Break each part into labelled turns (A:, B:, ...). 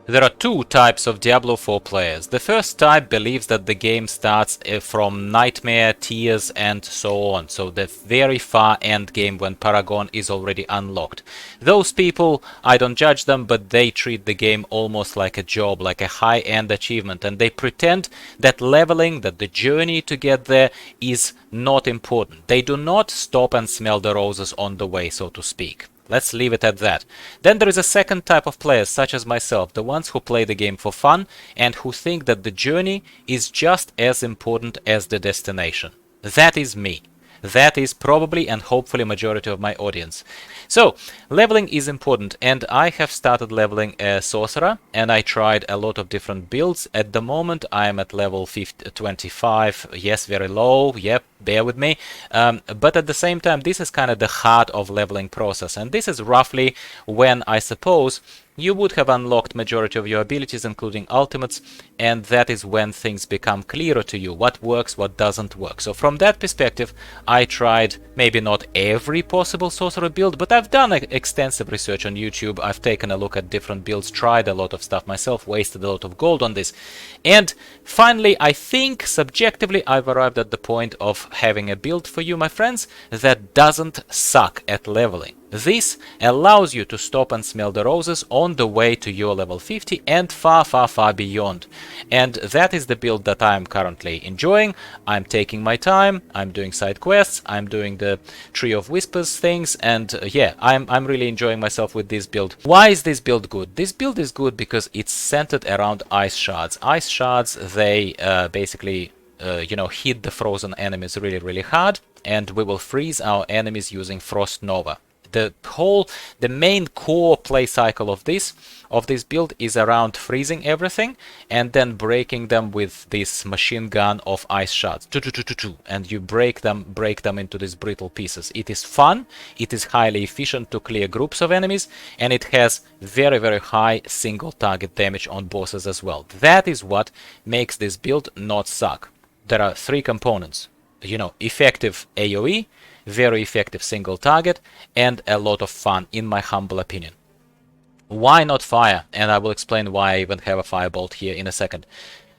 A: There are two types of Diablo 4 players. The first type believes that the game starts from Nightmare, Tears and so on, so the very far end game when Paragon is already unlocked. Those people, I don't judge them, but they treat the game almost like a job, like a high-end achievement, and they pretend that leveling, that the journey to get there is not important. They do not stop and smell the roses on the way, so to speak. Let's leave it at that. Then there is a second type of players, such as myself, the ones who play the game for fun and who think that the journey is just as important as the destination. That is me. That is probably and hopefully majority of my audience. So, leveling is important, and I have started leveling a sorcerer, and I tried a lot of different builds. At the moment, I am at level 25. Yes, very low. Yep, bear with me. But at the same time, this is kind of the heart of leveling process, and this is roughly when I suppose you would have unlocked majority of your abilities, including ultimates, and that is when things become clearer to you, what works, what doesn't work. So from that perspective, I tried maybe not every possible sorcerer build, but I've done extensive research on YouTube. I've taken a look at different builds, tried a lot of stuff myself, wasted a lot of gold on this. And finally, I think subjectively I've arrived at the point of having a build for you, my friends, that doesn't suck at leveling. This allows you to stop and smell the roses on the way to your level 50 and far, far, far beyond. And that is the build that I'm currently enjoying. I'm taking my time, I'm doing side quests, I'm doing the Tree of Whispers things, and yeah, I'm really enjoying myself with this build. Why is this build good? This build is good because it's centered around ice shards. Ice shards, they basically hit the frozen enemies really, really hard, and we will freeze our enemies using Frost Nova. The main core play cycle of this build is around freezing everything and then breaking them with this machine gun of ice shards, and you break them into these brittle pieces. It is fun, it is highly efficient to clear groups of enemies, and it has very, very high single target damage on bosses as well. That is what makes this build not suck. There are three components: effective AoE, very effective single target, and a lot of fun, in my humble opinion. Why not fire? And I will explain why I even have a firebolt here in a second.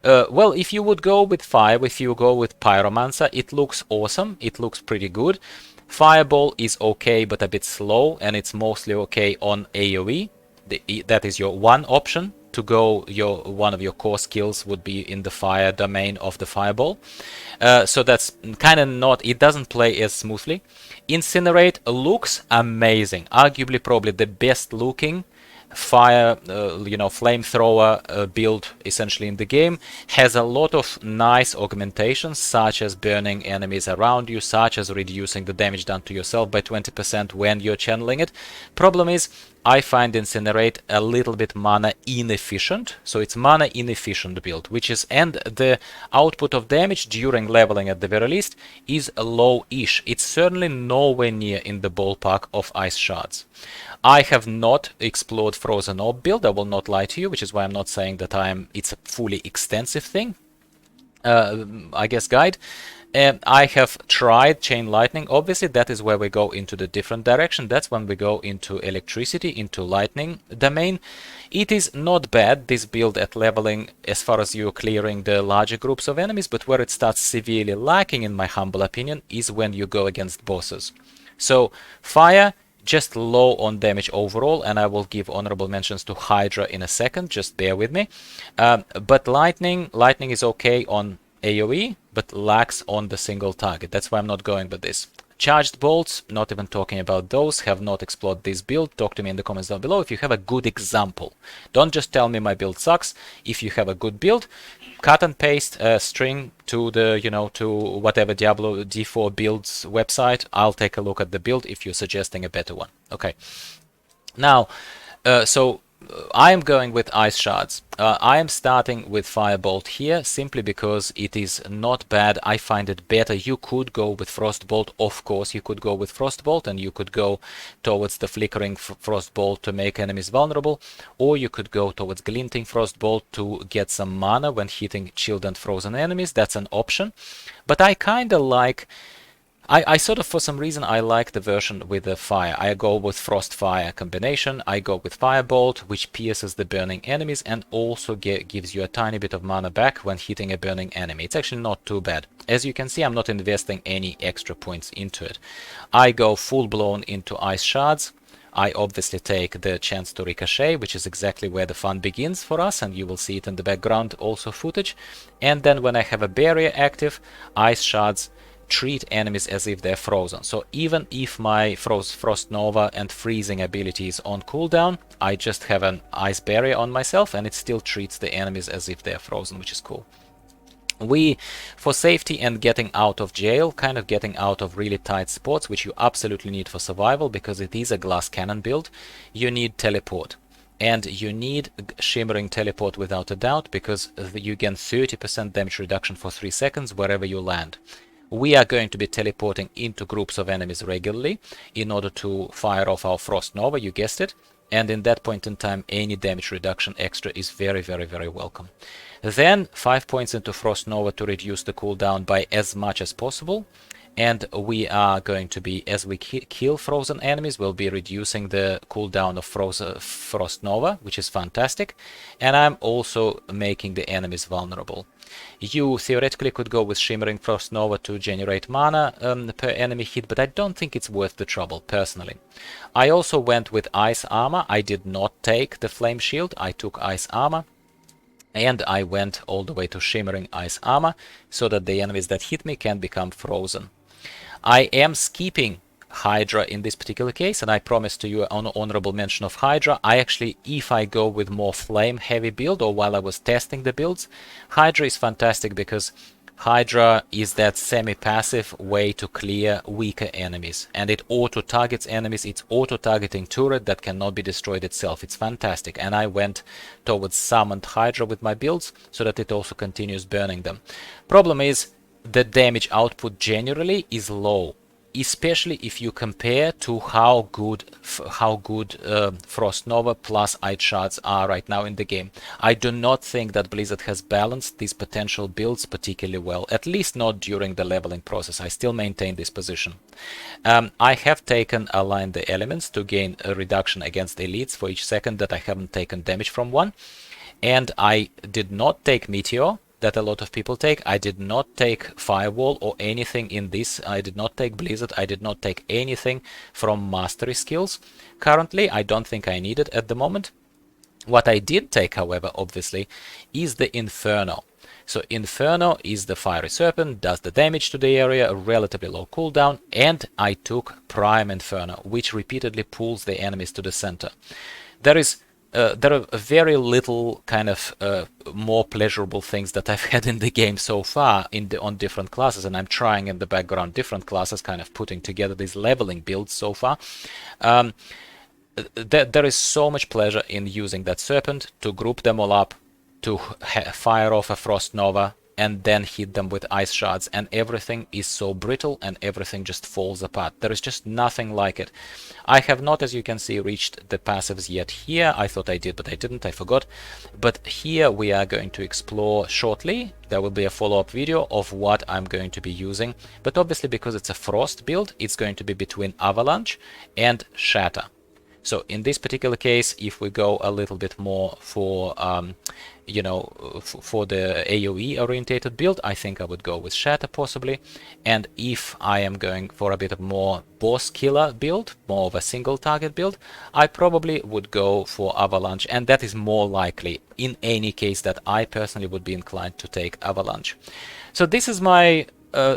A: Well, if you would go with fire, if you go with pyromancer, it looks awesome, it looks pretty good. Fireball is okay, but a bit slow, and it's mostly okay on AoE. That is your one option to go. One of your core skills would be in the fire domain of the fireball. So that's kind of not, it doesn't play as smoothly. Incinerate looks amazing, arguably probably the best looking fire, flamethrower build essentially in the game. Has a lot of nice augmentations, such as burning enemies around you, such as reducing the damage done to yourself by 20% when you're channeling it. Problem is, I find Incinerate a little bit mana inefficient, so it's mana inefficient build, and the output of damage during leveling at the very least is low-ish. It's certainly nowhere near in the ballpark of Ice Shards. I have not explored Frozen Orb build, I will not lie to you, which is why I'm not saying that it's a fully extensive thing. I guess guide. I have tried Chain Lightning. Obviously, that is where we go into the different direction. That's when we go into electricity, into lightning domain. It is not bad, this build at leveling, as far as you're clearing the larger groups of enemies, but where it starts severely lacking, in my humble opinion, is when you go against bosses. So, fire, just low on damage overall, and I will give honorable mentions to Hydra in a second, just bear with me. But lightning is okay on AoE, but lacks on the single target. That's why I'm not going with this. Charged bolts, not even talking about those, have not explored this build. Talk to me in the comments down below if you have a good example. Don't just tell me my build sucks. If you have a good build, cut and paste a string to the, to whatever Diablo D4 builds website. I'll take a look at the build if you're suggesting a better one. Okay. Now, I am going with Ice Shards. I am starting with Firebolt here simply because it is not bad. I find it better. You could go with Frostbolt, of course. You could go with Frostbolt and you could go towards the Flickering Frostbolt to make enemies vulnerable, or you could go towards Glinting Frostbolt to get some mana when hitting chilled and frozen enemies. That's an option. But I kind of like I sort of, for some reason, I like the version with the fire. I go with Frost-Fire combination. I go with Firebolt, which pierces the burning enemies and also gives you a tiny bit of mana back when hitting a burning enemy. It's actually not too bad. As you can see, I'm not investing any extra points into it. I go full-blown into Ice Shards. I obviously take the chance to ricochet, which is exactly where the fun begins for us, and you will see it in the background also footage. And then when I have a barrier active, Ice Shards treat enemies as if they're frozen. So even if my Frost Nova and freezing ability is on cooldown, I just have an ice barrier on myself and it still treats the enemies as if they're frozen, which is cool. We, for safety and getting out of jail, kind of getting out of really tight spots, which you absolutely need for survival because it is a glass cannon build, you need teleport. And you need Shimmering Teleport without a doubt because you gain 30% damage reduction for 3 seconds wherever you land. We are going to be teleporting into groups of enemies regularly in order to fire off our Frost Nova, you guessed it, and in that point in time any damage reduction extra is very, very, very welcome. Then 5 points into Frost Nova to reduce the cooldown by as much as possible. And we are going to be, as we kill frozen enemies, we'll be reducing the cooldown of Frost Nova, which is fantastic. And I'm also making the enemies vulnerable. You theoretically could go with Shimmering Frost Nova to generate mana per enemy hit, but I don't think it's worth the trouble, personally. I also went with Ice Armor. I did not take the Flame Shield, I took Ice Armor. And I went all the way to Shimmering Ice Armor, so that the enemies that hit me can become frozen. I am skipping Hydra in this particular case, and I promised to you an honorable mention of Hydra. I actually, if I go with more flame heavy build, or while I was testing the builds, Hydra is fantastic because Hydra is that semi-passive way to clear weaker enemies, and it auto-targets enemies. It's auto-targeting turret that cannot be destroyed itself. It's fantastic, and I went towards Summoned Hydra with my builds so that it also continues burning them. Problem is, the damage output generally is low, especially if you compare to how good Frost Nova plus Ice Shards are right now in the game. I do not think that Blizzard has balanced these potential builds particularly well, at least not during the leveling process. I still maintain this position. I have taken Align the Elements to gain a reduction against elites for each second that I haven't taken damage from one, and I did not take Meteor that a lot of people take. I did not take Firewall or anything in this. I did not take Blizzard. I did not take anything from Mastery skills. Currently, I don't think I need it at the moment. What I did take, however, obviously, is the Inferno. So Inferno is the Fiery Serpent, does the damage to the area, a relatively low cooldown, and I took Prime Inferno, which repeatedly pulls the enemies to the center. There are very little kind of more pleasurable things that I've had in the game so far on different classes, and I'm trying in the background different classes, kind of putting together these leveling builds so far. There is so much pleasure in using that Serpent to group them all up, to fire off a Frost Nova, and then hit them with Ice Shards, and everything is so brittle and everything just falls apart. There is just nothing like it. I have not, as you can see, reached the passives yet here. I thought I did, but I didn't, I forgot. But here we are going to explore shortly. There will be a follow-up video of what I'm going to be using, but obviously because it's a Frost build, it's going to be between Avalanche and Shatter. So in this particular case, if we go a little bit more for, for the AoE orientated build, I think I would go with Shatter possibly. And if I am going for a bit of more boss killer build, more of a single target build, I probably would go for Avalanche. And that is more likely in any case that I personally would be inclined to take Avalanche. So this is my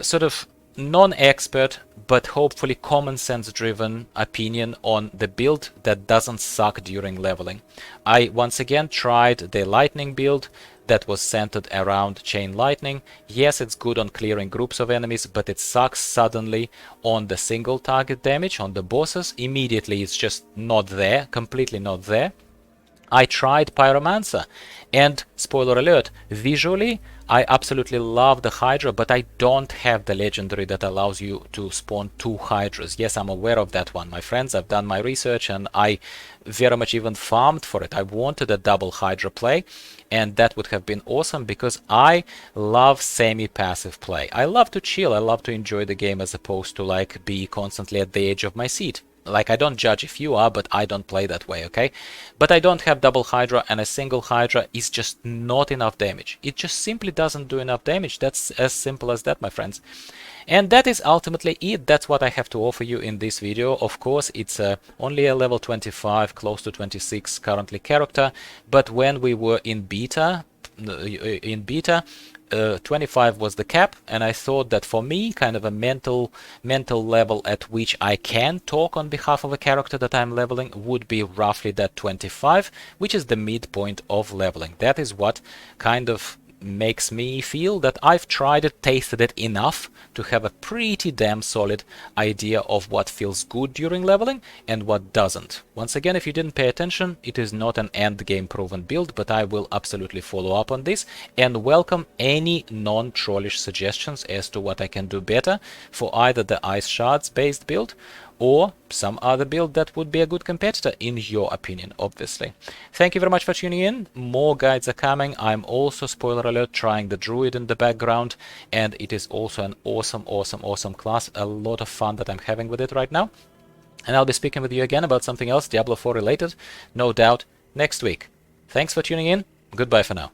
A: sort of non-expert but hopefully common sense driven opinion on the build that doesn't suck during leveling. I once again tried the lightning build that was centered around chain lightning. Yes, it's good on clearing groups of enemies, but it sucks suddenly on the single target damage on the bosses. Immediately it's just not there, completely not there. I tried Pyromancer, and spoiler alert, visually I absolutely love the Hydra, but I don't have the legendary that allows you to spawn 2 Hydras. Yes, I'm aware of that one, my friends. I've done my research and I very much even farmed for it. I wanted a double Hydra play, and that would have been awesome because I love semi-passive play. I love to chill, I love to enjoy the game as opposed to like be constantly at the edge of my seat. Like, I don't judge if you are, but I don't play that way, okay? But I don't have double Hydra, and a single Hydra is just not enough damage. It just simply doesn't do enough damage. That's as simple as that, my friends. And that is ultimately it. That's what I have to offer you in this video. Of course, it's only a level 25, close to 26 currently character, but when we were in beta, 25 was the cap, and I thought that for me, kind of a mental level at which I can talk on behalf of a character that I'm leveling would be roughly that 25, which is the midpoint of leveling. That is what kind of makes me feel that I've tried it, tasted it enough to have a pretty damn solid idea of what feels good during leveling and what doesn't. Once again, if you didn't pay attention, it is not an end game proven build, but I will absolutely follow up on this and welcome any non-trollish suggestions as to what I can do better for either the Ice Shards based build or some other build that would be a good competitor in your opinion, obviously. Thank you very much for tuning in. More guides are coming. I'm also, spoiler alert, trying the Druid in the background, and it is also an awesome class. A lot of fun that I'm having with it right now. And I'll be speaking with you again about something else Diablo 4 related, no doubt, next week. Thanks for tuning in. Goodbye for now.